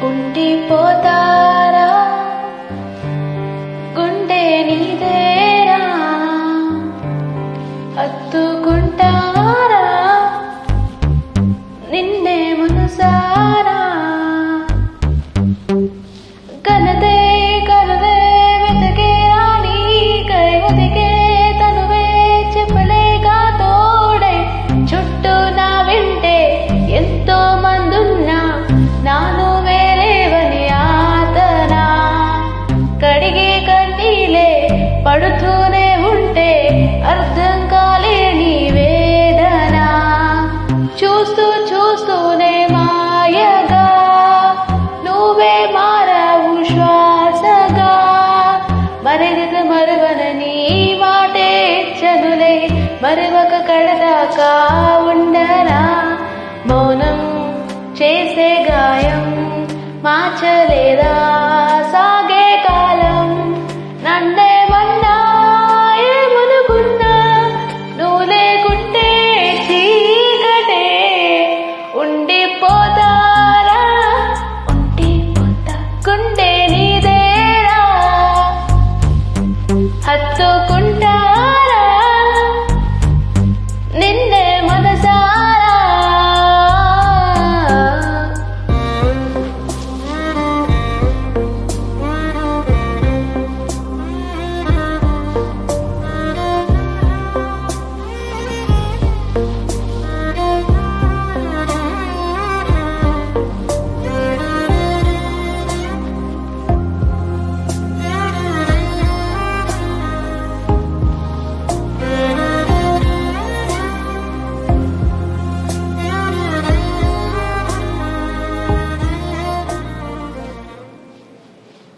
ఉండిపోతారా గుండె నీదేరా, హత్తుకుంటారా నిన్నే మనసారా. కనదే కనదే వెతికే రాణి కై వెతికే తనువే చెప్పలేక తోడే, చుట్టూ నా వింటే ఎంతో మందున్నా నాను వేరేవని ఆతనా. కడిగే కన్నీలే పడుతూనే ఉంటే అర్థం కాలేని వేదన. చూస్తూ చూస్తూనే మాయగా నువ్వే మారావు శ్వాసగా, మరగక మరువనని మాటే ఇచ్చనులే, మరువక కడదాకా ఉండనా. మౌనం చేసే గాయం మార్చలేదా